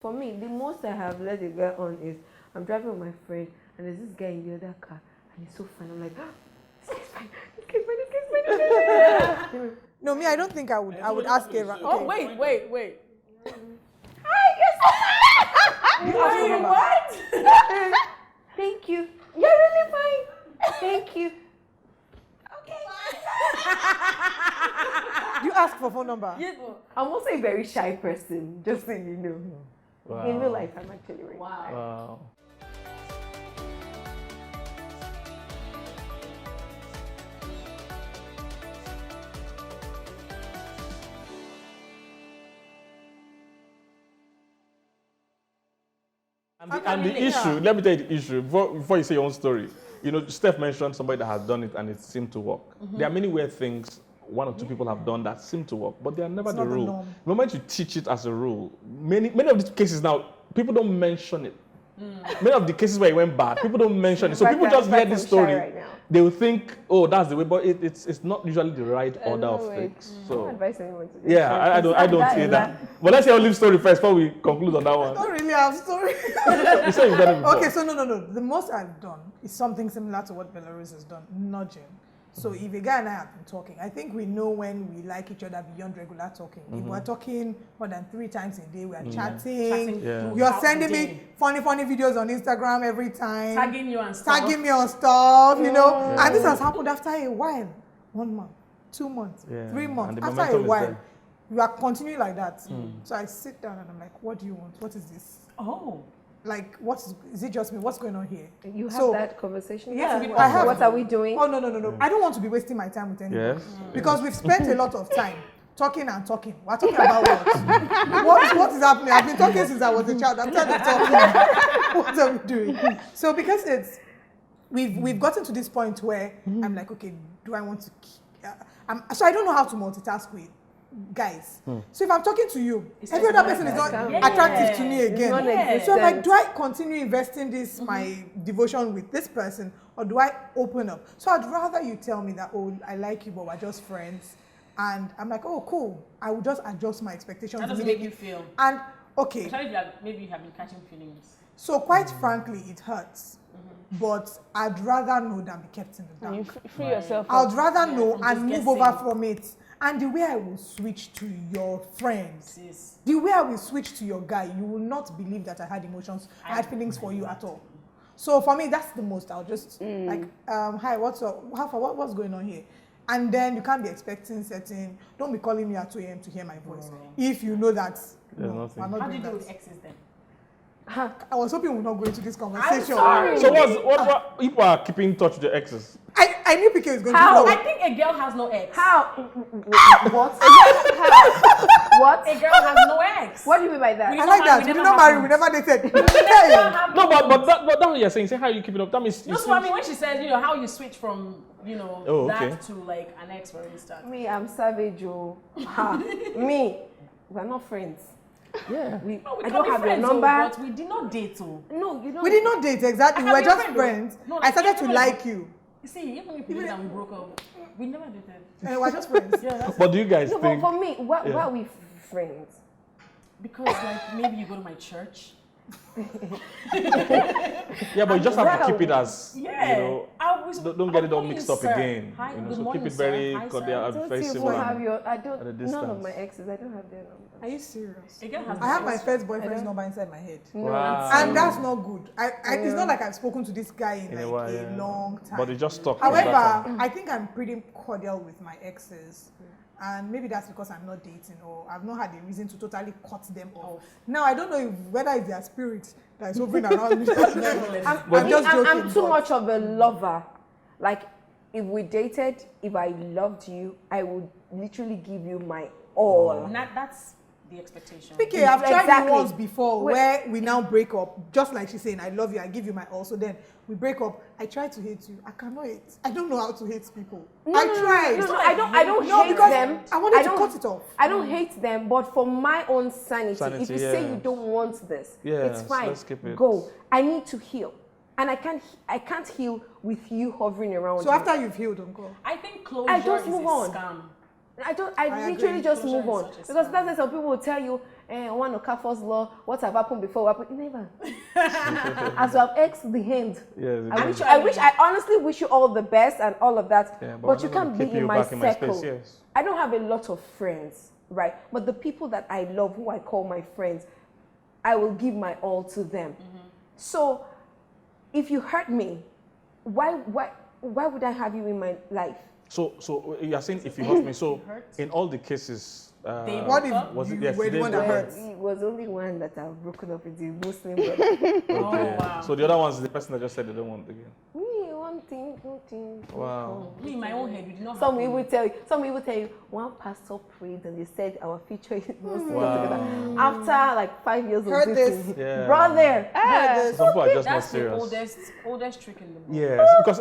For me, the most I have let a girl on is I'm driving with my friend and there's this guy in the other car and he's so fine. I'm like, this guy's fine, this guy's fine, this guy's fine. No, me, I don't think I would ask a okay. Oh, wait. Hi, yes. Wait, what? Thank you. You're really fine. Thank you. Okay. Do you ask for phone number? Yeah. I'm also a very shy person, just so you know. Wow. In real life, I'm actually really shy. Wow. And the issue, let me tell you the issue, before you say your own story. You know, Steph mentioned somebody that has done it and it seemed to work. There are many weird things one or two people have done that seem to work, but they are never the rule. The moment you teach it as a rule, many of these cases now, people don't mention it. Many of the cases where it went bad, people don't mention it. So people just hear this story, they will think, oh, that's the way, but it's not usually the right order of things. So, advise anyone to do yeah, I don't say that. But let's hear your live story first before we conclude on that one. I don't really have story. You said you've done it before. Okay, so no. The most I've done is something similar to what Belarus has done, nudging. So if a guy and I have been talking, I think we know when we like each other beyond regular talking. If we're talking more than 3 times a day, we are chatting. Yeah. You're sending me funny videos on Instagram every time. Tagging you and stuff. Tagging me on stuff, you know. Yeah. And this has happened after a while. 1 month, 2 months, 3 months. After a while, you are continuing like that. So I sit down and I'm like, what do you want? What is this? Oh. Like, is it just me? What's going on here? You have that conversation? Yeah, I have. What are we doing? Oh, no. I don't want to be wasting my time with anyone. Yes. Because we've spent a lot of time talking and talking. We're talking about what? What is happening? I've been talking since I was a child. I'm tired of talking. What are we doing? So because we've gotten to this point where I'm like, okay, do I want to... so I don't know how to multitask with guys. So if I'm talking to you, every other person is not attractive to me again. So I'm like, do I continue investing this my devotion with this person, or do I open up? So I'd rather you tell me that, oh, I like you, but we're just friends. And I'm like, oh, cool. I will just adjust my expectations. How does it make you feel? And okay. Especially maybe you have been catching feelings. So quite frankly, it hurts. But I'd rather know than be kept in the dark. You free yourself. I'd rather know and move over from it. And the way I will switch to your friends, the way I will switch to your guy, you will not believe that I had emotions, I had feelings for you at all. So for me, that's the most. I'll just like, hi, what's up? What's going on here? And then you can't be expecting don't be calling me at 2 a.m. to hear my voice. If you know that, no, I'm not How do doing you do that. with exes then? I was hoping we're not going to this conversation. I'm sorry. So what people are keeping in touch with their exes? I knew PK was going How? to I think a girl has no ex. How? What? How? What? A girl has no ex. What do you mean by that? I like that. We did not marry. We never dated. No, but that's what you're saying. Say how you keep it up. That means that's what I mean when she says, you know, how you switch from, you know, that to like an ex, for instance. Me, I'm savage. Me, we're not friends. Yeah. I don't have your number. But we did not date. No, you don't. We did not date, exactly. We were just friends. No, I started to like you. You see, even if we did and we broke up, we never dated. And we were just friends. But do you guys No, think? but for me, why are we friends? Because like maybe you go to my church. Yeah, but you just have to keep it as, you know, don't get it all mixed up again. Hi, you know, good so morning, keep it very Hi, cordial and Don't very you civil. have your? I at a don't. distance. None of my exes. I don't have their number. Are you serious? I I have my first boyfriend's number inside my head. Wow. And that's not good. It's not like I've spoken to this guy in like a long time. But they just talk. However, I think I'm pretty cordial with my exes. And maybe that's because I'm not dating or I've not had a reason to totally cut them off. Now, I don't know whether it's their spirit that is hovering around me. I'm just joking. I'm too much of a lover. Like, if we dated, if I loved you, I would literally give you my all. That's the expectation. PK, I've tried it once before where we now break up, just like she's saying, I love you, I give you my all. So then we break up. I try to hate you. I cannot hate. I don't know how to hate people. I tried. No, I don't hate them. I wanted to cut it off. I don't hate them, but for my own sanity if you say you don't want this, it's fine. Let's keep it. Go. I need to heal. And I can't heal with you hovering around. So after you've healed, Uncle, I think closure I just is move a on. scam. I literally just move on. Because that's why some people will tell you, one Okafor's law, what have happened before? Never. As you have X'd the hand. Yes, I honestly wish you all the best and all of that. Yeah, but you can't be in my circle. Space, yes. I don't have a lot of friends, right? But the people that I love, who I call my friends, I will give my all to them. So if you hurt me, why would I have you in my life? So you're saying if you hurt me, so in all the cases, what if was you it were the one that hurt? It was only one that I've broken up with the Muslim brother. Okay. Oh, wow. So the other one's the person that just said they don't want again. Me, one thing. Wow. Me, in my own head, we did not have Some will tell you, one pastor prayed and they said our future is Muslim together. After like 5 years of Heard this, Yeah. brother. Some people are just not That's the serious. oldest trick in the book. Yes, because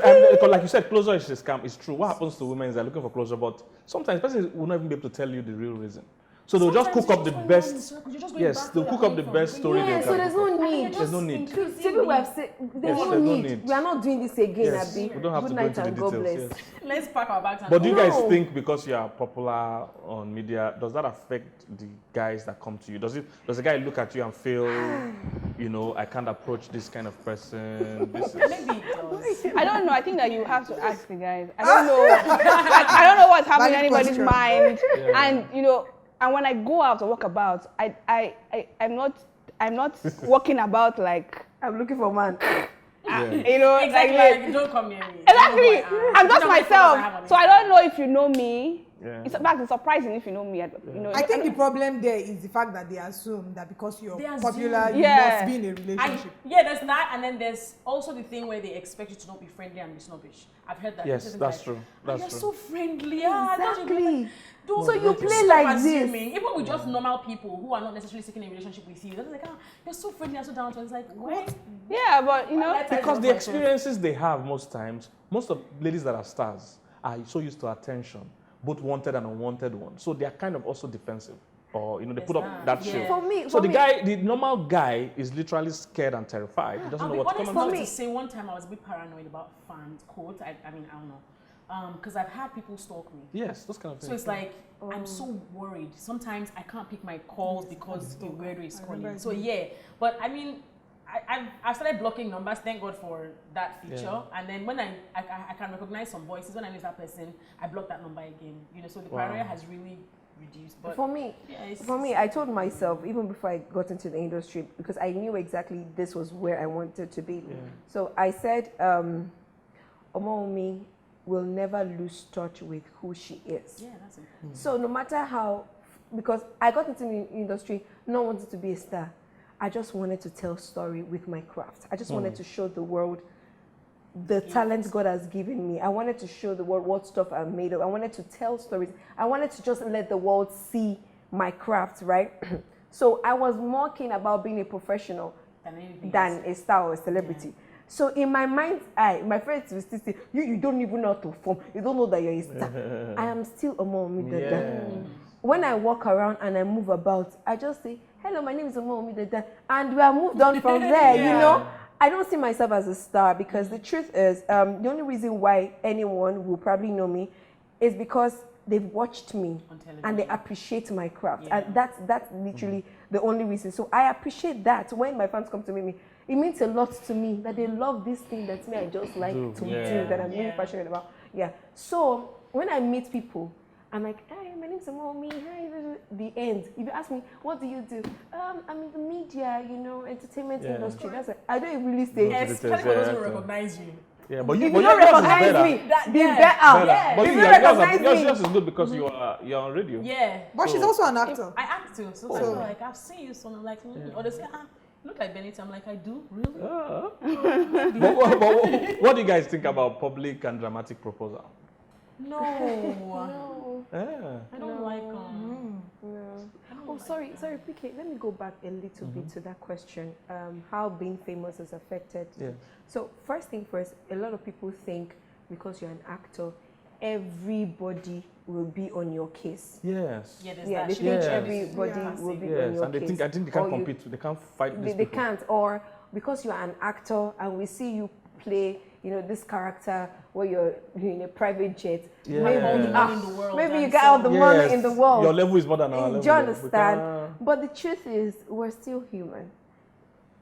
like you said, closure is a scam. It's true. What happens to women is they're looking for closure, but sometimes person will not even be able to tell you the real reason. So they'll just cook up the best. Yes, they'll cook up the best story. Yeah, they so can. there's no need. There's no need. People have said there's no need. We are not doing this again, Yes, Abby. we don't have Good to go night into the and God details. bless. Yes. Let's pack our bags and But do you guys No. think because you are popular on media, does that affect the guys that come to you? Does the guy look at you and feel, I can't approach this kind of person? This is... maybe it does. I don't know. I think that you have to ask the guys. I don't know. I don't know what's happening in Valid anybody's question. mind. And and when I go out or walk about, I'm not walking about like I'm looking for a man. Exactly, like, don't come near me. Exactly. I'm just You know my myself. friends I So I don't know if you know me. Yeah. It's in fact it's surprising if you know me. I think the problem there is the fact that they assume that because you're They assume. popular, you Yeah. must be in a relationship. There's that, and then there's also the thing where they expect you to not be friendly and be snobbish. I've heard that. Yes, It's that's like, true. You're That's so true. friendly. Exactly. So you play like this. Even with just normal people who are not necessarily seeking a relationship with you, they're like, you're so friendly and so down to. It's like, what? Yeah, but Because the experiences they have most times, most of ladies that are stars are so used to attention, both wanted and unwanted ones. So they are kind of also defensive. Or, they put up that Yeah. shield. So the normal guy is literally scared and terrified. He doesn't know what to come honest and to say, one time I was a bit paranoid about fans, quote. I don't know. Because I've had people stalk me. Yes, those kind of things. So it's like, I'm so worried. Sometimes I can't pick my calls because the weirdo is calling. So yeah, but I mean, I've started blocking numbers, thank God for that feature. Yeah. And then when I can recognize some voices, when I miss that person, I block that number again. So the paranoia has really reduced. But for me, I told myself, even before I got into the industry, because I knew exactly this was where I wanted to be. Yeah. So I said, Omowunmi will never lose touch with who she is. Yeah, that's important. So no matter how, because I got into the industry, not wanting to be a star. I just wanted to tell story with my craft. I just wanted to show the world the talent God has given me. I wanted to show the world what stuff I'm made of. I wanted to tell stories. I wanted to just let the world see my craft, right? So I was more keen about being a professional than a star or a celebrity. Yeah. So in my mind's eye, my friends will still say, you don't even know how to perform. You don't know that you're a star. I am still Omowunmi Dada. When I walk around and I move about, I just say, hello, my name is Omowunmi Dada. And we have moved on from there, I don't see myself as a star because the truth is, the only reason why anyone will probably know me is because they've watched me and they appreciate my craft. Yeah. And that's literally the only reason. So I appreciate that when my fans come to meet me. It means a lot to me that they love this thing that I just like to do, that I'm really passionate about. Yeah. So when I meet people, I'm like, hey, my name's Omowunmi. Hi, the end. If you ask me, what do you do? I'm in the media, entertainment industry. That's it. I don't really say. Yes, people don't recognize you. Yeah, but if you don't recognize me, be better. Yeah. But yours is good because you're on radio. Yeah. But she's also an actor. I act too. So like, I've seen you, so I'm like, or they say, look like Benita. I'm like, I do? Really? But what do you guys think about public and dramatic proposal? No. I don't like No. Oh, sorry, PK. Let me go back a little bit to that question. How being famous is affected. Yeah. So first thing first, a lot of people think because you're an actor, everybody will be on your case. Yes. Yeah, they think everybody will be on your case. And I think they can't compete. They can't fight these They people. can't. Or because you're an actor and we see you play, you know, this character where you're in a private jet. Yeah. Maybe, All the money in the world, maybe you and got so- all the money in the world. Your level is more than our level. Do you then. understand? But the truth is, we're still human.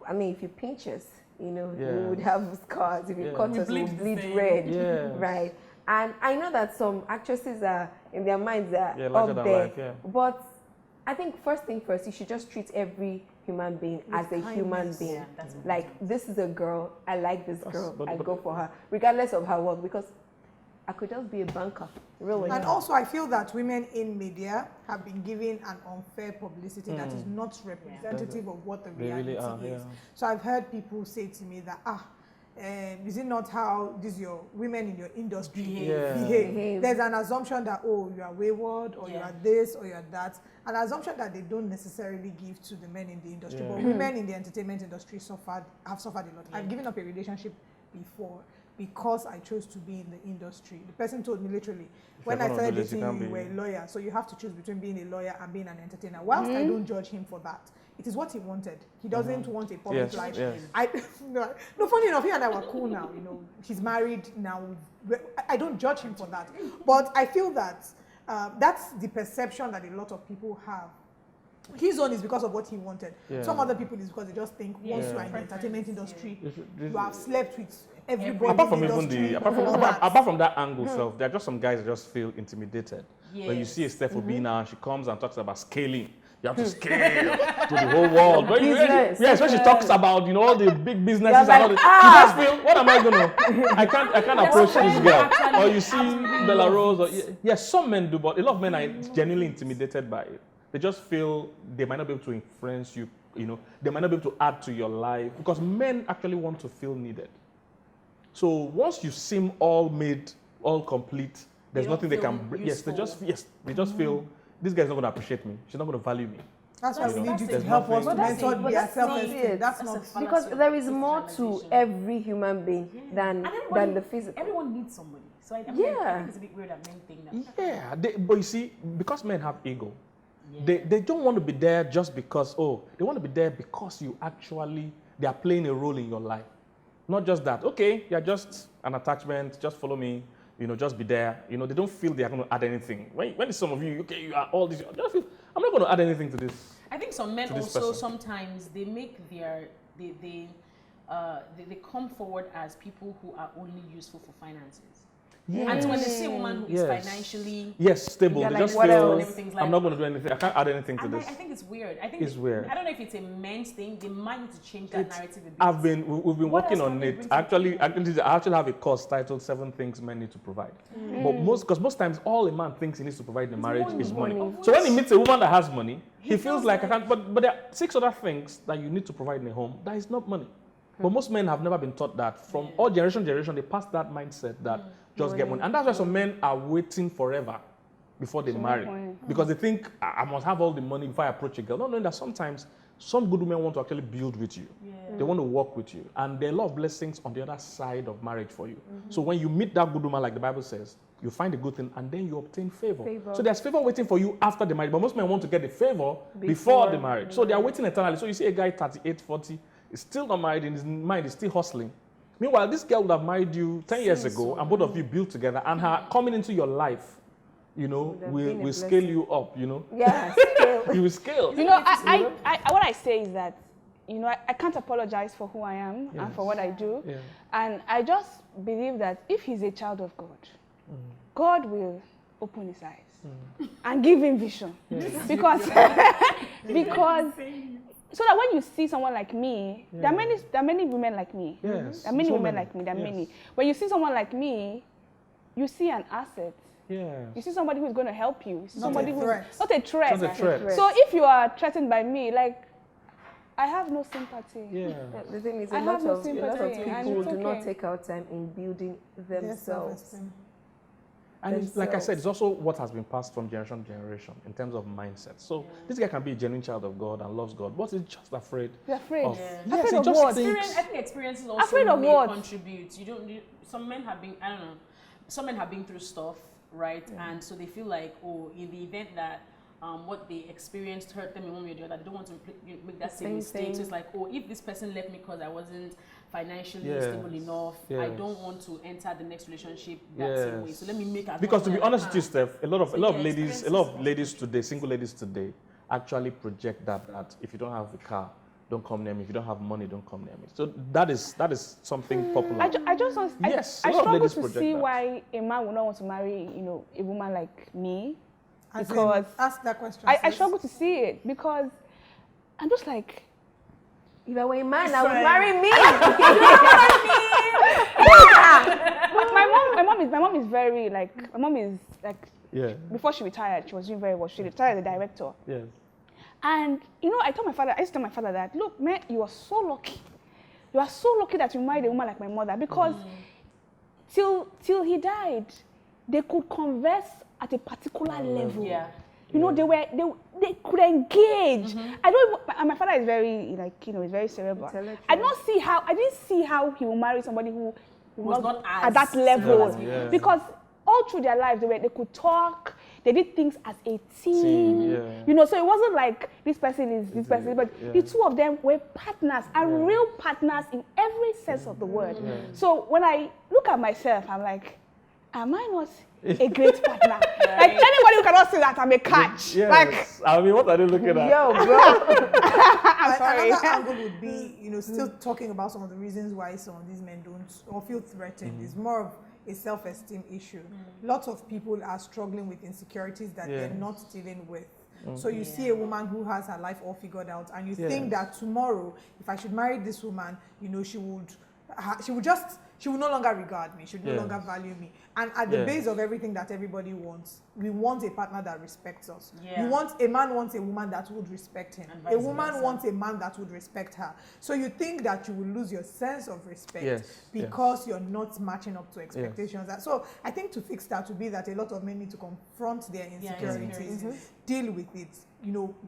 I mean, if you pinch us, you know, we would have scars. If you cut We us, we'll bleed the bleed same. red. Yes. Right. And I know that some actresses are, in their minds, are larger up than there. life, yeah. But I think first thing first, you should just treat every human being as a human kindness. being. Yeah, that's important. Like, this is a girl, I like this girl, but- I but- go for her, regardless of her work, because I could just be a banker, really. And also, I feel that women in media have been given an unfair publicity that is not representative of what the They reality really are, is. yeah. So I've heard people say to me that, is it not how your women in your industry behave? There's an assumption that, oh, you are wayward, or you are this, or you are that. An assumption that they don't necessarily give to the men in the industry. But women in the entertainment industry have suffered a lot. I've given up a relationship before because I chose to be in the industry. The person told me literally, when I started dating you, were a lawyer, so you have to choose between being a lawyer and being an entertainer. Whilst I don't judge him for that, it is what he wanted. He doesn't want a public life. Yes. No, funny enough, he and I were cool now. You know, he's married now. I don't judge him for that, but I feel that that's the perception that a lot of people have. His own is because of what he wanted. Some other people is because they just think once you are in the entertainment industry, you have slept with everybody. Apart from in the even industry, the apart from that angle self, there are just some guys that just feel intimidated. When you see a Steph Obina and she comes and talks about scaling, you have to scale to the whole world. When when she talks about, you know, all the big businesses and all you just feel, what am I gonna? I can't approach this girl. Or you see Bella Rose, or some men do, but a lot of men are genuinely intimidated by it. They just feel they might not be able to influence you, you know, they might not be able to add to your life, because men actually want to feel needed. So once you seem all made, all complete, there's nothing they can bring. Yes, they just feel this guy's not going to appreciate me. She's not going to value me. That's why we need you to There's help us to nothing- mentor But their that's self-esteem. That's not because there is more to every human being than the physical. Everyone needs somebody. So I think it's a bit weird that men think that. Yeah, but you see, because men have ego, they don't want to be there just because, they want to be there because they are playing a role in your life. Not just that, okay, you're just an attachment, just follow me, you know, just be there. You know, they don't feel they are going to add anything. When some of you, okay, you are all this, just feel, I'm not going to add anything to this. I think some men also person. sometimes they make they come forward as people who are only useful for finances. Yeah. And so when they see a woman who is financially stable, You're they like, just what feel, else? I'm not going to do anything. I can't add anything to and this. I think it's weird. I think It's weird. I don't know if it's a men's thing. They might need to change that narrative a bit. We've been What working else on can we it. bring to Actually, I actually have a course titled 7 Things Men Need to Provide. But most times, all a man thinks he needs to provide in the marriage is money. So when he meets a woman that has money, he feels like I can't. But there are 6 other things that you need to provide in a home that is not money. But most men have never been taught that. From all generation, they pass that mindset that just get money. And that's why some men are waiting forever before they marry. Because they think, I must have all the money before I approach a girl. Not knowing that sometimes some good women want to actually build with you. They want to work with you. And there are a lot of blessings on the other side of marriage for you. So when you meet that good woman, like the Bible says, you find a good thing and then you obtain favor. So there's favor waiting for you after the marriage. But most men want to get the favor before the marriage. So they are waiting eternally. So you see a guy 38, 40, is still not married, in his mind is still hustling. Meanwhile, this girl would have married you 10 years ago, and both of you built together, and her coming into your life, you know, will scale you up, you know. Yeah, scale. You will scale. You know, what I say is that, you know, I can't apologize for who I am and for what I do. Yeah. And I just believe that if he's a child of God, God will open his eyes and give him vision. Because so that when you see someone like me, there are many women like me. Yes. There are many women like me. There are many. When you see someone like me, you see an asset. Yeah. You see somebody who's going to help you. You see somebody who's not a threat. Not a threat. So if you are threatened by me, like, I have no sympathy. Yeah. The thing is, I a lot have no of sympathy, and people it's do not okay. take out time in building their themselves. self-esteem. And it's, like I said, it's also what has been passed from generation to generation in terms of mindset. So this guy can be a genuine child of God and loves God, but he's just afraid. You're afraid. Of, Afraid he of just what? thinks. I think experiences also Afraid of may what? contribute. Some men have been, I don't know, some men have been through stuff, right? And so they feel like, in the event that what they experienced hurt them in one way or the other. They don't want to make that same mistake. So it's like, oh, if this person left me because I wasn't financially stable enough, I don't want to enter the next relationship that same way. So let me make as because to be honest with you, Steph, a lot of ladies today, single ladies today, actually project that if you don't have a car, don't come near me. If you don't have money, don't come near me. So that is something popular. I just don't. Yes, I struggle to see that. why a man would not want to marry, a woman like me. As Because ask that question. I struggle to see it because I'm just like, if I were a man, I would marry me. my mom is very like, before she retired, she was doing very well. She retired as a director. Yes. And I used to tell my father that, look, man, you are so lucky. You are so lucky that you married a woman like my mother, because till he died, they could converse at a particular level. Yeah. They could engage. I don't. And my father is very is very cerebral. I didn't see how he will marry somebody who was not at that level, because all through their lives they could talk. They did things as a team. So it wasn't like this person is this person, but the two of them were partners, and real partners in every sense of the word. So when I look at myself, I'm like, am I not a great partner? Like anybody who cannot say that, I'm a catch. Yes. Like, I mean, what are they looking at? Yo, bro. I'm sorry. Another angle would be, still talking about some of the reasons why some of these men don't or feel threatened. It's more of a self-esteem issue. Lots of people are struggling with insecurities that they're not dealing with. So you see a woman who has her life all figured out, and you think that tomorrow, if I should marry this woman, she would no longer regard me, she would no longer value me. And at the base of everything that everybody wants, we want a partner that respects us. A man wants a woman that would respect him. A woman wants a man that would respect her. So you think that you will lose your sense of respect because you're not matching up to expectations. So I think to fix that would be that a lot of men need to confront their insecurities, deal with it.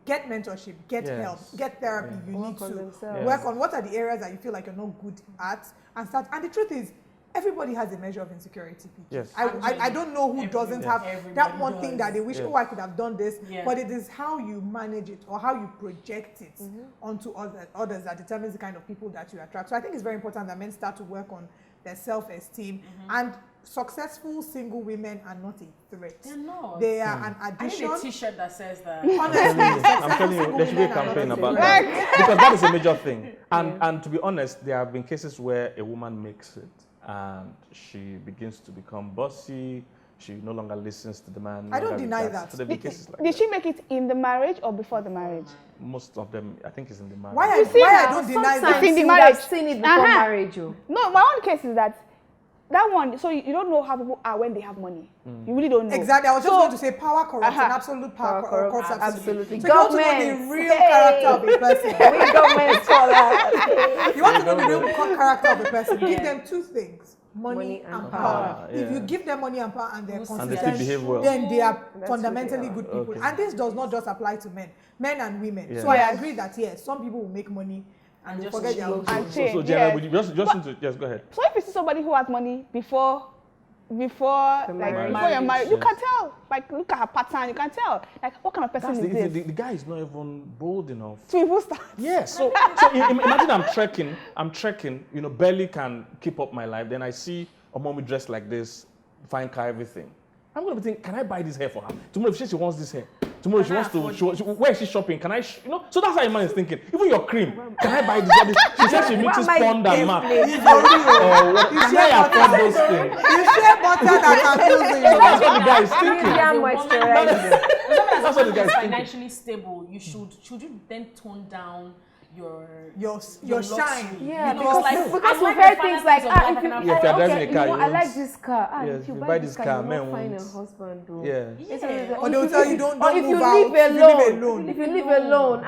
Get mentorship, get help, get therapy. You need to work on what are the areas that you feel like you're not good at, and start. And the truth is, everybody has a measure of insecurity. Yes. I don't know who doesn't have that one thing that they wish, I could have done this. But it is how you manage it or how you project it onto others that determines the kind of people that you attract. So I think it's very important that men start to work on their self-esteem. And successful single women are not a threat. They're not. They are an addition. I need a t-shirt that says that. Honestly, I'm telling you, there should be a campaign about that. Because that is a major thing. And to be honest, there have been cases where a woman makes it and she begins to become bossy. She no longer listens to the man. I don't deny that. So there have been cases like did she make it in the marriage or before the marriage? Most of them, I think, is in the marriage. Why I don't deny that? in the you marriage. would have seen it before marriage. No, my own case is that one, so you don't know how people are when they have money. You really don't know. Exactly. I was just going to say power corrupts and absolute power corrupts absolutely. So you want to know the real character of a person. We government scholars. You want to know the real character of a person. Give them two things. Money and power. If you give them money and power and they're consistent, well, then they are fundamentally good people. Okay. And this does not just apply to men and women. So I agree that yes, some people will make money and they'll forget their own. So Jenna, would you just go ahead. So if you see somebody who has money before you're married, you can tell. Like, look at her pattern, you can tell. Like, what kind of person is this? The guy is not even bold enough. To even start. Yes. So imagine I'm trekking, barely can keep up my life. Then I see a mommy dressed like this, fine car, everything. I'm going to be thinking, can I buy this hair for her? Tomorrow, if she wants this hair. Tomorrow, she wants to, where is she shopping? Can I, So that's how a man is thinking. Even your cream, can I buy this? She says she mixes Pond and Mac. Can I afford those things? You share butter that confusing you. That's what the guy is thinking. That's what the guy is financially stable. Should you then tone down your shine? Yeah, because we heard things like, if you're driving a car, I like this car. Yes, if you buy this car, you won't find a won't. husband. Yeah. Or they'll tell you don't if you move out. live alone. If you live alone,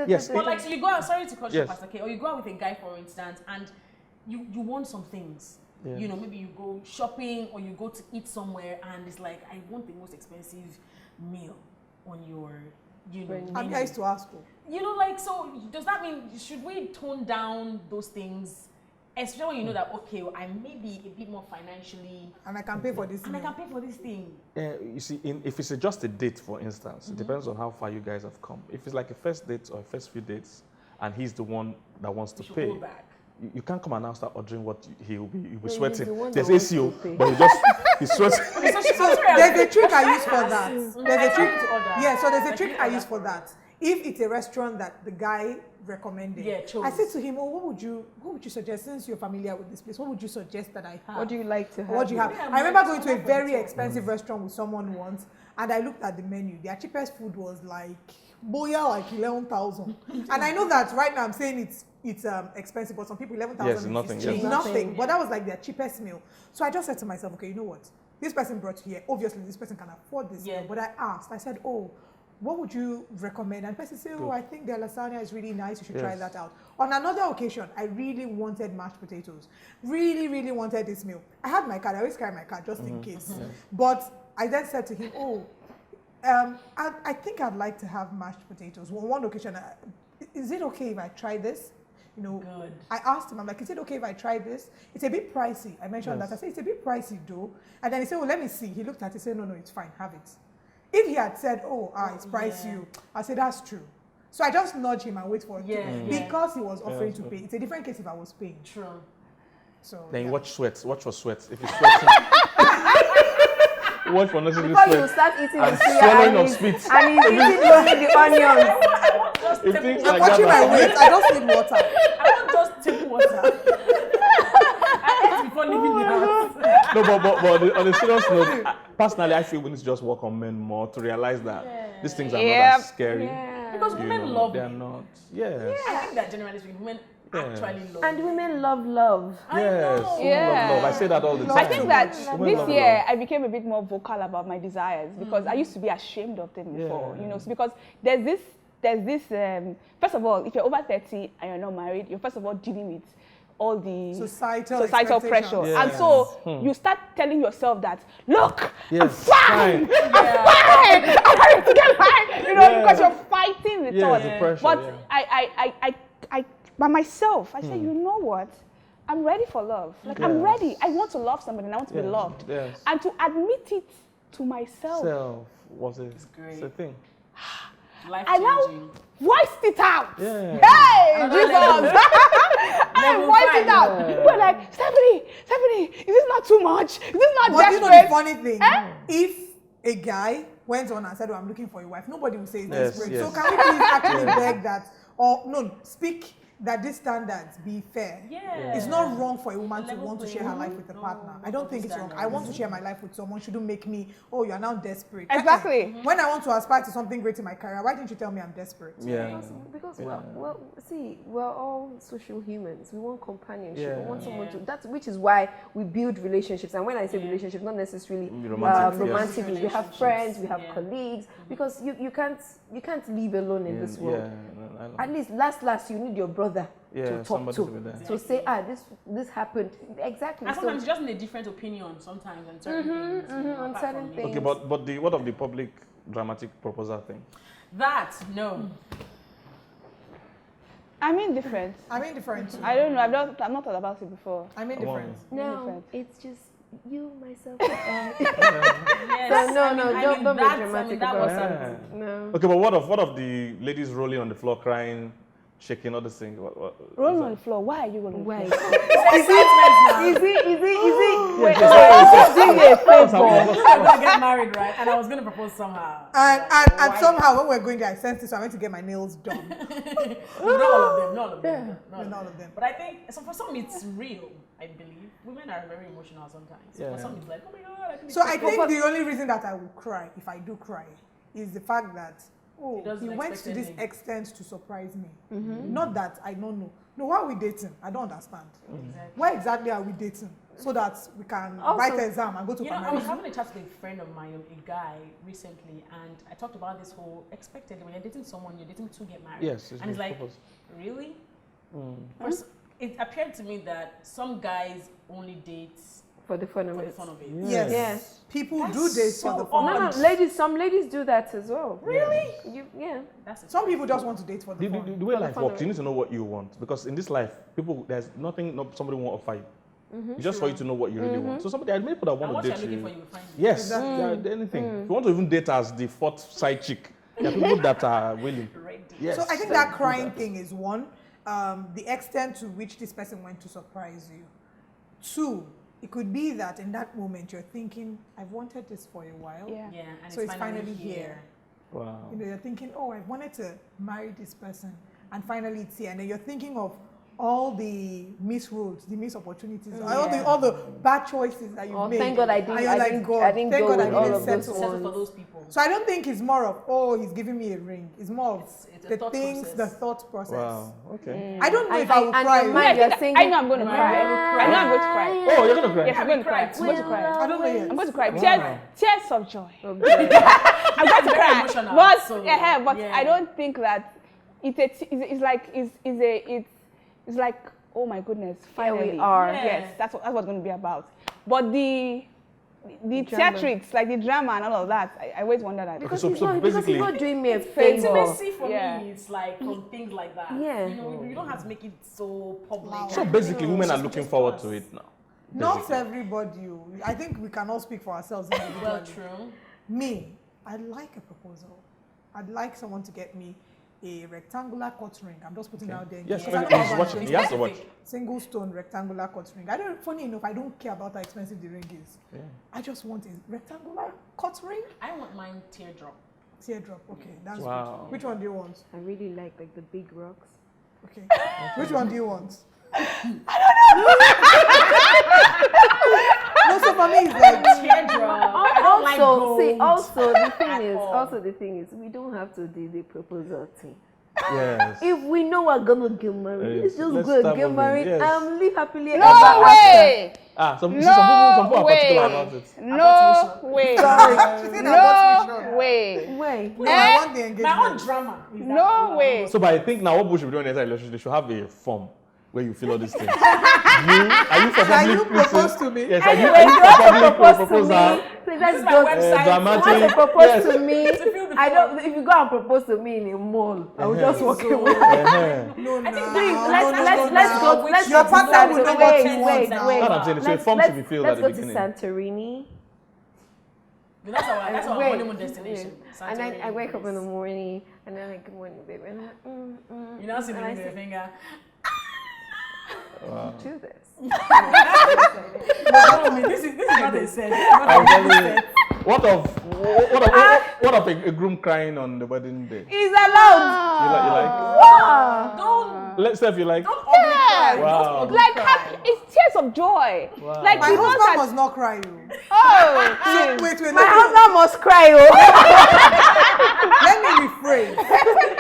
Yes. But like, so you go out, sorry to cut you, Pastor K, or you go out with a guy, for instance, and you want some things. Yeah. Maybe you go shopping or you go to eat somewhere, and it's like, I want the most expensive meal on your, I used to ask you. So does that mean, should we tone down those things especially when you know that, okay, I may be a bit more financially, and I can pay for this. and I can pay for this thing. You see, if it's just a date, for instance, it depends on how far you guys have come. If it's like a first date or a first few dates, and he's the one that wants to pay, you can't come and now start ordering what he'll be sweating. There's ACO, but he's sweating. So there's a trick I use for that. There's a trick. Yeah, so there's a trick I use for that. If it's a restaurant that the guy recommended, I said to him, "Oh, what would you suggest? Since you're familiar with this place, what would you suggest that I have? What do you like to have? What do you have?" I remember going to a very expensive restaurant with someone once, and I looked at the menu. Their cheapest food was like 11,000. And I know that right now I'm saying it's expensive, but some people 11,000 is nothing. But that was like their cheapest meal. So I just said to myself, okay, you know what? This person brought here. Obviously, this person can afford this meal. But I asked. I said, oh, what would you recommend? And the person said, oh, I think their lasagna is really nice. You should try that out. On another occasion, I really wanted mashed potatoes. Really, really wanted this meal. I had my card. I always carry my card just in case. But I then said to him, oh, I think I'd like to have mashed potatoes. On one occasion, is it okay if I try this? You know, I asked him, I'm like, is it okay if I try this? It's a bit pricey. I mentioned that. I said, it's a bit pricey though. And then he said, well, let me see. He looked at it and said, no, it's fine, have it. If he had said, it's pricey, I said, that's true. So I just nudge him and wait for him because he was offering to pay. It's a different case if I was paying. True. So then watch sweats. Watch for sweats. If it's sweating, watch for nothing. Before you start eating the swallowing of spit. And he's eating the onions. I'm watching my weight. I just need water. I want just table water. I ate before leaving the house. No, but on a serious note, personally, I feel we need to just work on men more to realize that these things are not as scary. Because women love they're not. Yes. I think that generally speaking, women actually love. And women love love. Yes. Love. I say that all the time. I think that this year I became a bit more vocal about my desires because I used to be ashamed of them before. You know, because there's this. First of all, if you're over 30 and you're not married, you're first of all dealing with all the societal pressure. Yes. And so you start telling yourself that, look, I'm fine. I'm fine. I'm ready to get fine. You know, because you're fighting the thought. The pressure, but I by myself, I said, you know what? I'm ready for love. Like I'm ready. I want to love somebody and I want to be loved. Yes. And to admit it to myself. Was it? It's a thing. I now voiced it out. Yeah. Hey, Jesus! I voiced it out. People were like, Stephanie, is this not too much? Is this not desperate? You know the funny thing? If a guy went on and said, I'm looking for a wife, nobody would say it's desperate. So can we please actually beg that, or no, speak that these standards be fair. It's not wrong for a woman to want to share her life with a partner. I don't think it's wrong. I want to share my life with someone. Shouldn't make me, oh, you're now desperate. Exactly. When I want to aspire to something great in my career, why didn't you tell me I'm desperate? Because well, see, we're all social humans. We want companionship. We want someone to. That's which is why we build relationships. And when I say relationships, not necessarily romantic. We have friends, we have colleagues. Because you can't live alone in this world. At least last you need your brother to talk to say, this happened. Exactly. And sometimes you just need a different opinion sometimes on certain things. On certain things. Okay, but what of the public dramatic proposal thing? That, no. I'm indifferent. I don't know. I've not thought about it before. I'm indifferent. No, it's just you, myself. Yes. Don't be dramatic about it. No. Okay, but what of the ladies rolling on the floor crying, shaking, all the things? Rolling on the floor. Why are you rolling on the floor? Is it? Wait, I'm going to get married, right? And I was going to propose somehow. And somehow when we're going there, I sensed it, so I went to get my nails done. Not all of them. Not all of them. But I think, so for some it's real, I believe. Women are very emotional sometimes. For some it's like, oh my God. I think the only reason that I will cry, if I do cry, is the fact that he went to this extent to surprise me. Not that I don't know. No, why are we dating? I don't understand. Why exactly are we dating? So that we can write an exam and go to I was having a chat with a friend of mine, a guy, recently, and I talked about this whole expectedly, when you're dating someone, you're dating to get married. Yes. And he's like, really? It appeared to me that some guys only date For the fun of for the it. fun of it. Yes. Yeah. People do date for the so fun. No, of it. ladies. Some ladies do that as well. Really? Yeah. That's it. Some people just want to date for the The fun. way For the life fun works, of you it. need to know what you want. Because in this life, there's nothing somebody won't offer you. It's just for you to know what you really want. So there are many people that And want what to you're date looking you. for, you will find it. Yes, Exactly. anything. If you want to even date as the fourth side chick, there are people that are willing. Ready. Yes. So I think that crying thing is one. The extent to which this person went to surprise you. Two, it could be that in that moment you're thinking, I've wanted this for a while. Yeah. Yeah, and So it's finally here. Wow. You know, you're thinking, oh, I've wanted to marry this person, and finally it's here. And then you're thinking of all the missed roads, the missed opportunities, all the bad choices that you've Oh, made. thank God I didn't. And you're I like, didn't. God, I didn't thank go God I with all didn't of those settle. Settle ones. for those people. So I don't think it's more of, oh, he's giving me a ring. It's more of It's a the thought things, process. the thought process. Wow. Okay. I don't know if I will and cry. your mind, you're I singing. know I'm going to Right. cry. I know I'm going to cry. Oh, you're gonna cry. Yes, I'm going to cry. I'm going to cry. I don't know yet. I'm going to cry. Wow. Tears of joy. Oh, God. I'm going to Very cry. emotional, But so, but yeah. I don't think that it's like, oh my goodness, finally. we are. Yeah. Yes, that's what it's going to be about. But the drama. theatrics, like the drama and all of that, I always wonder that. Because so he's not basically- doing me a Intimacy favor. for Yeah. me, it's like from things like that. Yeah. You know, you don't have to make it so public. So basically, women are Just looking us. forward to it now. Not Basically. everybody. I think we can all speak for ourselves individually. Well, true. Me, I'd like a proposal. I'd like someone to get me a rectangular cut ring. I'm just putting it out there. Yes, Because I he's know how watching. much He has to watch. single stone rectangular cut ring. Funny enough, I don't care about how expensive the ring is. Yeah. I just want a rectangular cut ring. I want mine teardrop. Teardrop. Okay, that's Wow. good. Which one do you want? I really like the big rocks. Okay. Which one do you want? No, so for me it's like Teardrop. I don't like gold Also the at thing is, we don't have to do the proposal thing. Yes. If we know we're gonna get married, let's just Let's go and start get moving, married yes. and live happily ever No after. way! Some people No are particular way! about it. No way! She said I got me No short. way! Wait. No, I want the My own engagement. drama. is that No way! So, but I think now what people should be doing in the relationship, they should have a form where you fill all these things. Are you for Shall you public propose person? to me? Yes, Anyway, are you you want for to public propose to proposal? me? Please let's my go. website. Dramatic. You want to propose Yes. to me? fill the I form. don't. If you go and propose to me in a mall, I will just walk So- away. No, no. Please, no, let's no. let's Your go to partner will know what you want Wait. now. Wait. That's what I'm saying. So a form should be filled at Let's the go to beginning. Santorini. That's our Wait. honeymoon destination. And then I Santorini, wake up in the Greece. morning, and then like, good morning, baby. And I'm like, You now see me and I with your say, finger. do this. This is not a set. I'm telling you, what of a groom crying on the wedding day? He's allowed. You like? Wow. Don't Let's say if you like. ugly cry. Wow. Don't ugly Like cry. it's tears of joy. Wow. Like My he knows husband that. must not cry you. Oh, please. Wait, My husband must cry. Oh. let me rephrase.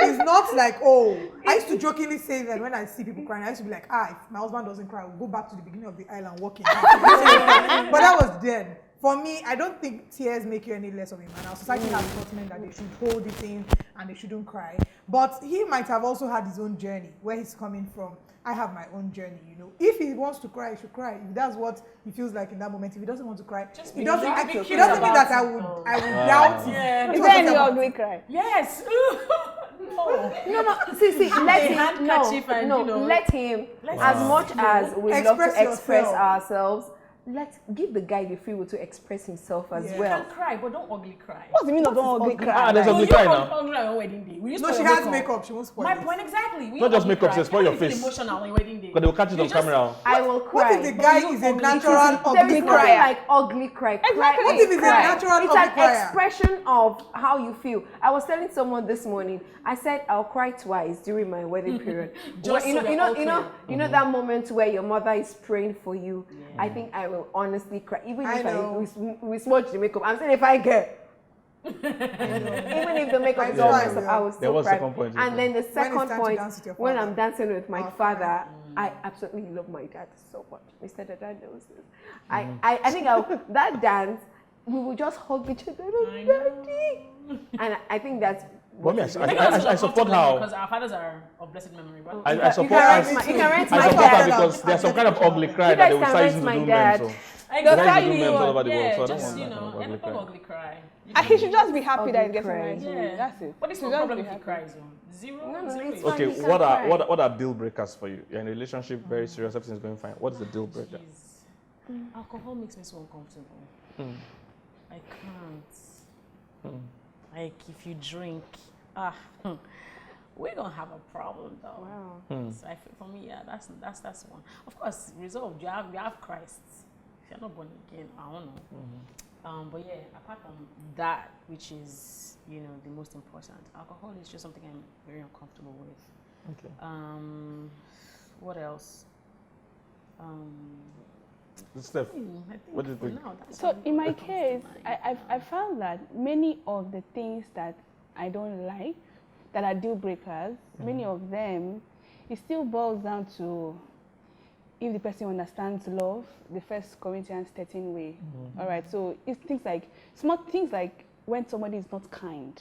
It's not like, oh, I used to jokingly say that when I see people crying, I used to be like, if my husband doesn't cry, we'll go back to the beginning of the island walking. But that was then. For me, I don't think tears make you any less of a man. Our society has taught men that they should hold it in and they shouldn't cry. But he might have also had his own journey, where he's coming from. I have my own journey, you know. If he wants to cry, he should cry. If that's what he feels like in that moment. If he doesn't want to cry, Just it be doesn't nice. it Be doesn't cute mean that about I it, would though. doubt him. Yeah. Is there any ugly cry? Yes. No. No. See. Let him. handkerchief and, No. you know, Let him. let As him much as we love Express to express yourself. ourselves, let's give the guy the free will to express himself as Yeah. You well. can cry, but don't ugly cry. What's the meaning of don't ugly cry? There's No, ugly you cry don't now. ugly on your wedding day. We used No, to she wear has makeup. She won't spoil My it. point exactly. We Not just ugly makeup, cry. just spoil You your don't feel face. emotional on your wedding day. Because they will catch it You on just- camera. I will cry. What if the guy is a natural There ugly is nothing crier? like ugly cry. Exactly. What if it's a Cry. natural It's ugly an crier? expression of how you feel. I was telling someone this morning. I said I'll cry twice during my wedding period. Just you know, so you we're all know, you know, you know that moment where your mother is praying for you. I think I will honestly cry, even I if know. we smudge the makeup. I'm saying if I get. Even if the makeup is I all know. messed up, I will There still was cry. second point, And then the second time to point, dance with your when father. I'm dancing with my Oh, father, I absolutely love my dad so much. Mr. Dada knows this. I think that dance, we will just hug each other. I know. Daddy. And I think that's. But me, Maybe I support how. because our fathers are of blessed memory. But I You support can her. rent my I dad. support her because there's some kind of ugly cry You that guys they will can start rent using to my do dad. men. So. Guys do memes all over the world, Yeah, so I don't just, want you that kind of know, ugly cry. ugly cry. He should just be happy that he's getting Cry. married. Yeah. That's it. But it's He no should just problem be if he happy. cries. Zero. No, Zero it's is fine. Okay, You can't cry. what are deal breakers for you? You're in a relationship, very serious, everything's going fine. What is the deal breaker? Jeez. Alcohol makes me so uncomfortable. I can't. Like if you drink, we're gonna have a problem though. Wow. So for me, yeah, that's one. Of course, resolved. You have Christ. If you're not born again, I don't know. But yeah, apart from that, which is the most important, alcohol is just something I'm very uncomfortable with. Okay. What else? Steph, I think what do you for think? now, that's So all in my that comes to case, mind. I found that many of the things that I don't like, that are deal breakers, many of them, it still boils down to if the person understands love, the 1 Corinthians 13 way. All right, so it's things like, small things like when somebody is not kind.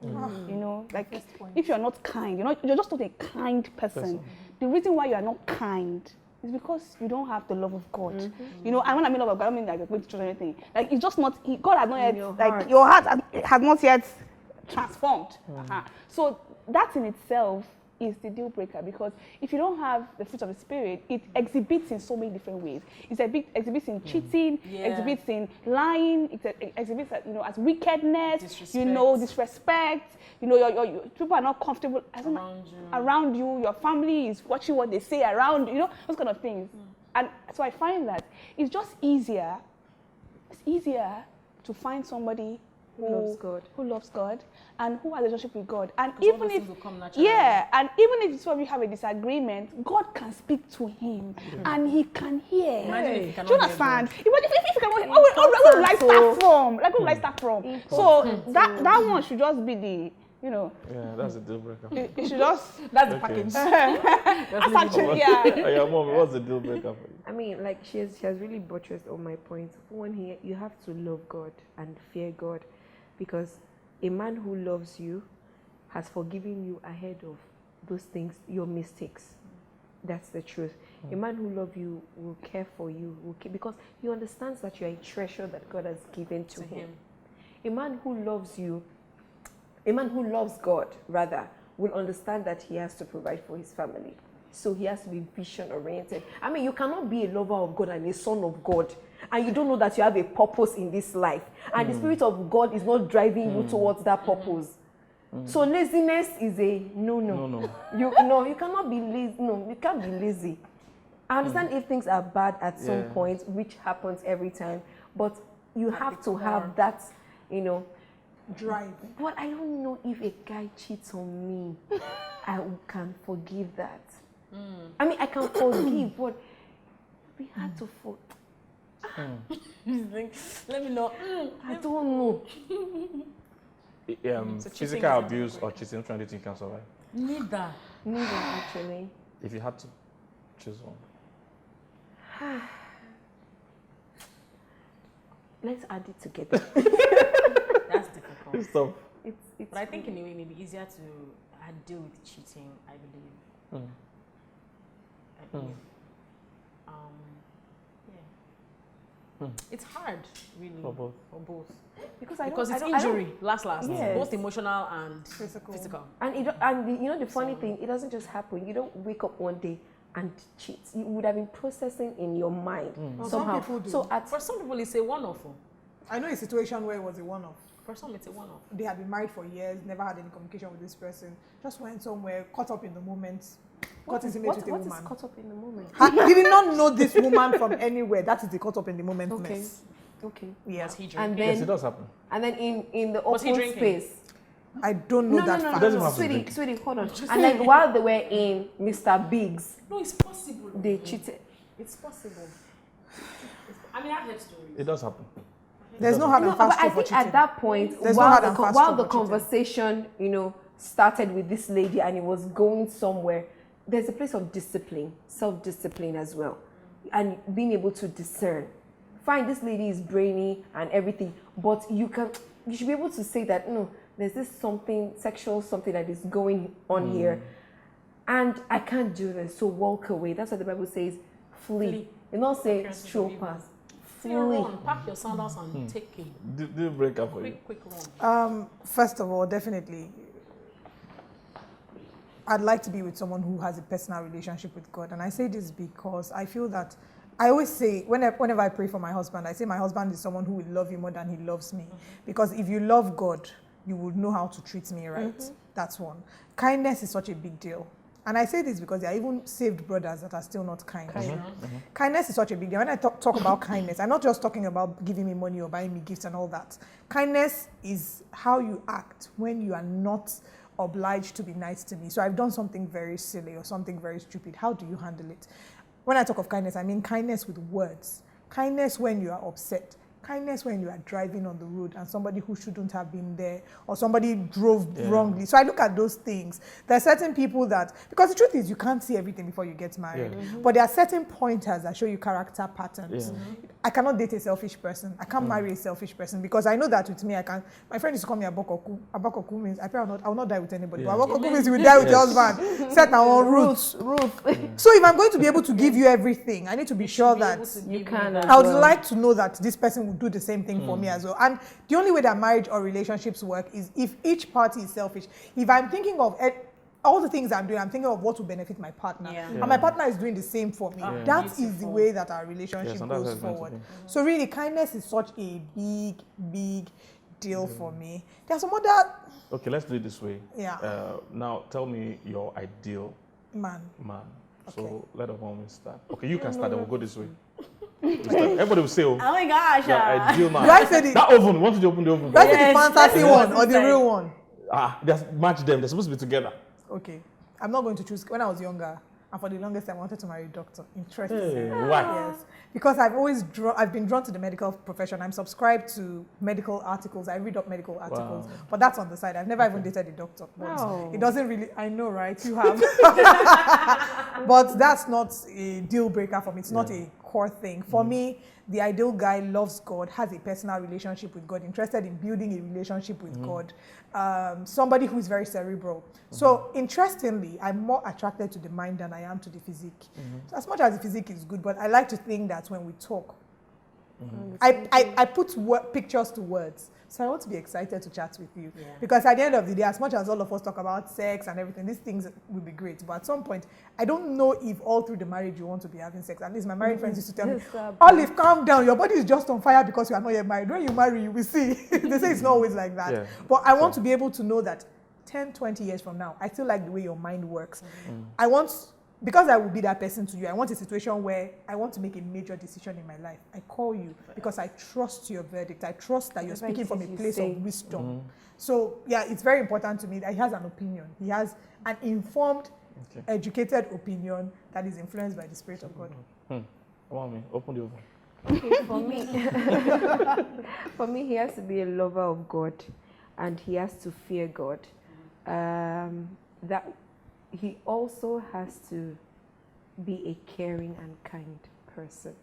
Like if you're not kind, you're just not a kind person. The reason why you are not kind is because you don't have the love of God. And when I mean love of God, I don't mean like you're going to church or anything. Like it's just not, God has not yet, your heart has not yet transformed. So that in itself is the deal breaker, because if you don't have the fruit of the Spirit, it exhibits in so many different ways. It exhibits in cheating, exhibits in lying, it exhibits as wickedness, disrespect. Your people are not comfortable around you. Your family is watching what they say around you. Those kind of things. And so I find that it's just easier. It's easier to find somebody who loves God and who has a relationship with God. And even if and even if it's where we have a disagreement, God can speak to him and he can hear. Imagine if Do you understand? If you can, where will I start from? Like, where will I start from? So that one should just be the Yeah, that's a deal breaker. it should just That's the package. that's actually Your mom, what's the deal breaker for you? I mean, like she has really buttressed all my points. One here, you have to love God and fear God, because a man who loves you has forgiven you ahead of those things, your mistakes. That's the truth. A man who loves you will care for you, because he understands that you are a treasure that God has given to him. A man who loves you, a man who loves God, rather, will understand that he has to provide for his family. So he has to be vision-oriented. I mean, you cannot be a lover of God and a son of God, and you don't know that you have a purpose in this life. And the Spirit of God is not driving you towards that purpose. So laziness is a no. You cannot be lazy. No, you can't be lazy. I understand if things are bad at some point, which happens every time, but you have to have that, drive. But I don't know if a guy cheats on me, I can forgive that. I mean, I can forgive, but we had to Let me know. I don't know. Physical abuse or cheating, trying to think you can survive? Neither, Actually. If you had to choose one. Let's add it together. that's difficult. Stop. It's But I think in a way it may be easier to deal with cheating, I believe. It's hard, really, For both. Because it's injury, last. Yes. Both emotional and physical. And the funny thing, it doesn't just happen. You don't wake up one day and cheat. You would have been processing in your mind Well, somehow. some people do. So For some people, it's a one-off. I know a situation where it was a one-off. For some, it's a one-off. They had been married for years, never had any communication with this person, just went somewhere, caught up in the moment, got intimate with a woman. What is caught up in the moment? He did not know this woman from anywhere. That is the caught up in the moment mess. Okay. Yeah. Was he drinking? And Yes, it then, does happen. in the Was he open drinking? space. I don't know that fact. doesn't have to Sweetie, hold on. And then while they were in Mr. Biggs, No, it's possible. they cheated. It's possible. I mean, I've heard stories. It does happen. There's no hard and No, but fast I rule for think at cheating. that point, There's no while hard the, and fast while rule the for cheating. conversation, started with this lady and it was going somewhere, there's a place of discipline, self-discipline as well, and being able to discern. Fine, this lady is brainy and everything, but you should be able to say that, no, there's this something sexual, something that is going on here, and I can't do this, so walk away. That's what the Bible says, flee. It not say stroll past. Run, pack your sandals and take a Deal breaker for quick run. First of all, definitely, I'd like to be with someone who has a personal relationship with God. And I say this because I feel that I always say, whenever I pray for my husband, I say my husband is someone who will love you more than he loves me. Because if you love God, you would know how to treat me right. That's one. Kindness is such a big deal. And I say this because there are even saved brothers that are still not kind. Kindness is such a big deal. When I talk about kindness, I'm not just talking about giving me money or buying me gifts and all that. Kindness is how you act when you are not obliged to be nice to me. So I've done something very silly or something very stupid. How do you handle it? When I talk of kindness, I mean kindness with words. Kindness when you are upset. Kindness when you are driving on the road and somebody who shouldn't have been there or somebody drove wrongly. So I look at those things. There are certain people that, because the truth is you can't see everything before you get married, but there are certain pointers that show you character patterns. I cannot date a selfish person. I can't marry a selfish person because I know that with me, I can. My friend used to call me Abokoku. Abokoku means I will not die with anybody. But Abokoku means you will die with your husband. Set our own roots. So if I'm going to be able to give you everything, I need to be sure that you can. I would like to know that this person will do the same thing for me as well. And the only way that marriage or relationships work is if each party is selfish. If I'm thinking of all the things I'm doing, I'm thinking of what will benefit my partner. And my partner is doing the same for me. That is the way that our relationship goes forward. So really, kindness is such a big deal for me. There's some other... Okay, let's do it this way. Now, tell me your ideal man. So let Omowunmi start. Okay, you can start and we'll go this way. Everybody will say, oh my gosh. Ideal man. Do I say that oven, want to open the oven? Do I say the fantasy one or the real one? Match them. They're supposed to be together. Okay. I'm not going to choose. When I was younger, and for the longest time, I wanted to marry a doctor. Interesting. Why? Yes. Because I've been drawn to the medical profession. I'm subscribed to medical articles. I read up medical articles. But that's on the side. I've never even dated a doctor. But it doesn't really, I know, right? You have. But that's not a deal breaker for me. It's not a core thing. For me, the ideal guy loves God, has a personal relationship with God, interested in building a relationship with God, somebody who is very cerebral. So interestingly, I'm more attracted to the mind than I am to the physique. So as much as the physique is good, but I like to think that when we talk, I put pictures to words. So I want to be excited to chat with you. Because at the end of the day, as much as all of us talk about sex and everything, these things will be great. But at some point, I don't know if all through the marriage you want to be having sex. At least my married friends used to tell me, Olive, calm down. Your body is just on fire because you are not yet married. When you marry, you will see. They say it's not always like that. But I want to be able to know that 10, 20 years from now, I still like the way your mind works. Because I will be that person to you, I want a situation where I want to make a major decision in my life. I call you because I trust your verdict. I trust that you're speaking from a place of wisdom. So, it's very important to me that he has an opinion. He has an informed, educated opinion that is influenced by the Spirit of God. Omowunmi, open the oven. Okay, for me, he has to be a lover of God and he has to fear God. That he also has to be a caring and kind person,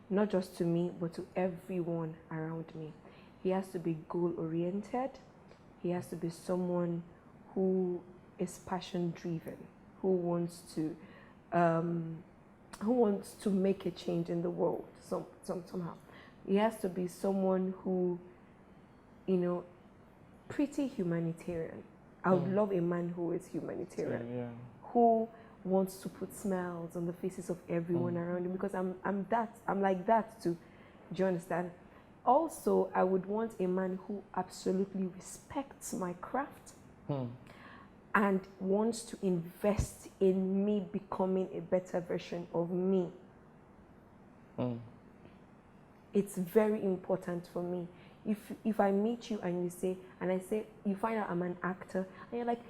not just to me, but to everyone around me. He has to be goal-oriented. He has to be someone who is passion-driven, who wants to make a change in the world somehow. He has to be someone who, pretty humanitarian. I would love a man who is humanitarian, who wants to put smiles on the faces of everyone around him, because I'm like that too. Do you understand? Also, I would want a man who absolutely respects my craft and wants to invest in me becoming a better version of me. It's very important for me. If I meet you and I say, you find out I'm an actor, and you're like,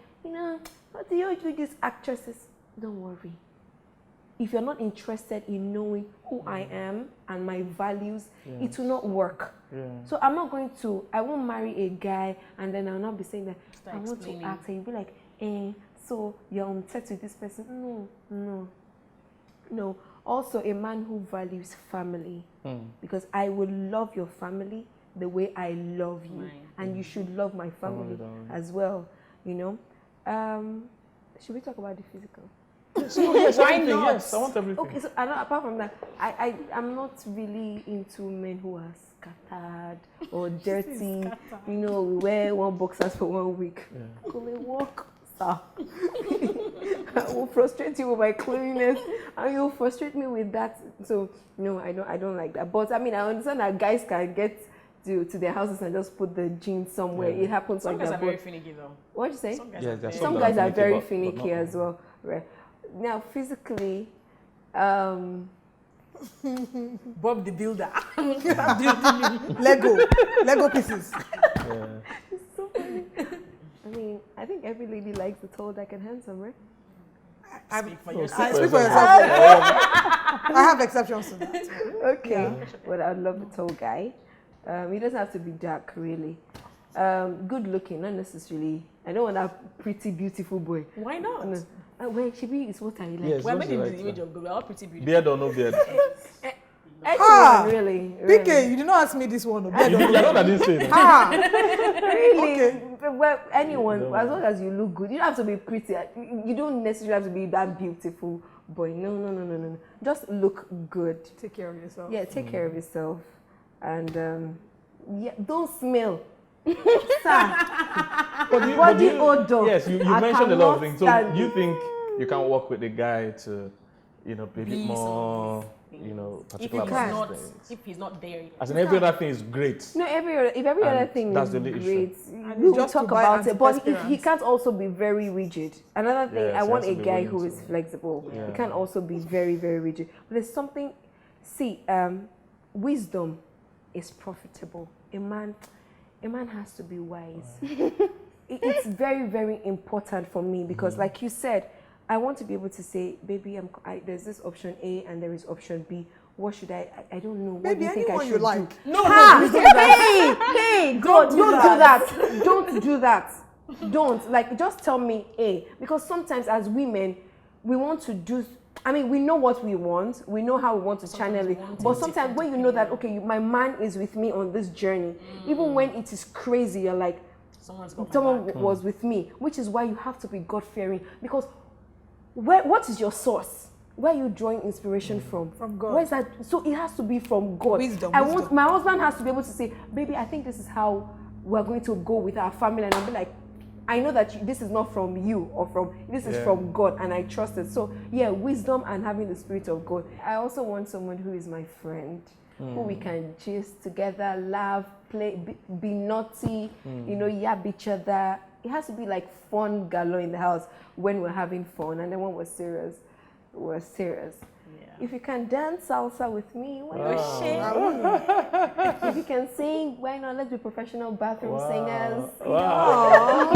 what do you do these actresses? Don't worry. If you're not interested in knowing who I am and my values, it will not work. So I won't marry a guy and then I'll not be saying that I want to act, and you'll be like, so you're on set with this person. No. Also, a man who values family, because I will love your family the way I love you, and you should love my family as well. Should we talk about the physical? So, yes, Why everything, not? yes, I want everything. Okay, so apart from that, I'm not really into men who are scattered or dirty. You know, we wear one boxers for 1 week. Yeah. Go and walk, sir. I will frustrate you with my cleanliness, and you'll frustrate me with that. So no, I don't like that. But I mean, I understand that guys can get to their houses and just put the jeans somewhere. Yeah. It happens Some like guys that. are very finicky though. What did you say? Some guys Yeah, are there's very- Some guys are very but finicky not- as well. Right. Now, physically, Bob the Builder. Lego pieces. Yeah. it's so funny. I mean, I think every lady likes the tall, dark, and handsome, right? Speak for I yourself. speak for yourself. I have exceptions to that. Okay. But I'd love the tall guy. He doesn't have to be dark, really. Good looking, not necessarily. I don't want that pretty, beautiful boy. Why not? No. Well, Chibi is what I like. Yes. We're What's making the the right image one? of God. We're all pretty beautiful. Beard or no beard? Anyone, really. PK, you did not ask me this one. You know what I didn't say. Really? Okay. Well, anyone, No. as long as you look good. You don't have to be pretty. You don't necessarily have to be that beautiful boy. No. Just look good. Take care of yourself. Yeah, take care of yourself. And yeah, don't smell. Sir, body odor. Yes, you I mentioned a lot of cannot things. So stand you it. think you can work with the guy to, be a bit Be more, If particular he's about not, these things. if he's not there, As in every other thing is great. No, if every other And thing that's is the only issue. great, And we it's will just to talk buy about it. But he antiperspirants. can't also be very rigid. Another thing, Yes, I he want has a to be guy willing who to- is flexible. Yeah. He can't also be very, very rigid. But there's something. See, wisdom is profitable. A man has to be wise. It's very, very important for me because, like you said, I want to be able to say, baby, there's this option A and there is option B. What should I don't know. What Baby, do you think I anyone should you like. do? no, Hey, God, don't do that. Don't do that. Don't. Like, just tell me A. Because sometimes as women, we want to do, I mean, we know what we want. We know how we want to channel it. But sometimes when you know that, okay, my man is with me on this journey, even when it is crazy, you're like, someone was with me, which is why you have to be God-fearing. Because what is your source? Where are you drawing inspiration from? From God. Where is that? So it has to be from God. Wisdom. My husband has to be able to say, baby, I think this is how we're going to go with our family. And I'll be like, I know that this is not from you or this is from God, and I trust it. So yeah, wisdom and having the Spirit of God. I also want someone who is my friend, who we can gist together, laugh, play, be naughty, yab each other. It has to be like fun galore in the house when we're having fun, and then when we're serious. If you can dance salsa with me, why not? If you can sing, why not? Let's be professional bathroom singers. Wow.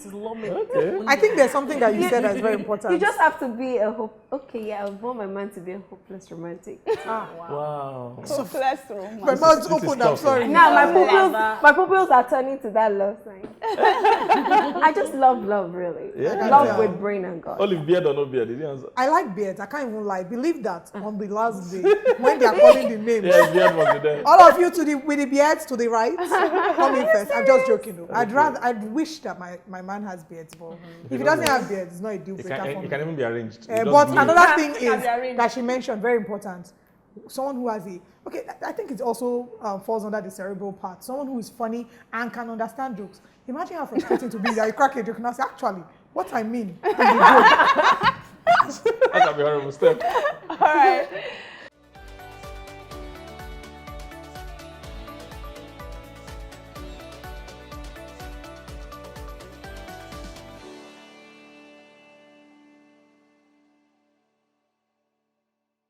Okay. I think there's something that you said that's very important. You just have to be a I want my man to be a hopeless romantic. Wow. So bless the My romance. mouth's This is open, tough. I'm sorry. Now my pupils are turning to that love sign. I just love really. Yeah. Love with brain and God. Olive beard or no beard? Did you answer? I like beards. I can't even lie. Believe that on the last day when they are calling the names. Yes, beard must be there. All of you with the beards to the right, come in first. I'm just joking though. I'd wish that my man has beards, but if he doesn't have beards, it's not a deal It breaker for can, me. it can even be arranged. But another thing It can is be arranged. that she mentioned, very important, someone who has I think it also falls under the cerebral part. Someone who is funny and can understand jokes. Imagine how frustrating to be that you crack a joke and I say, actually, what I mean. That can be horrible step. All right.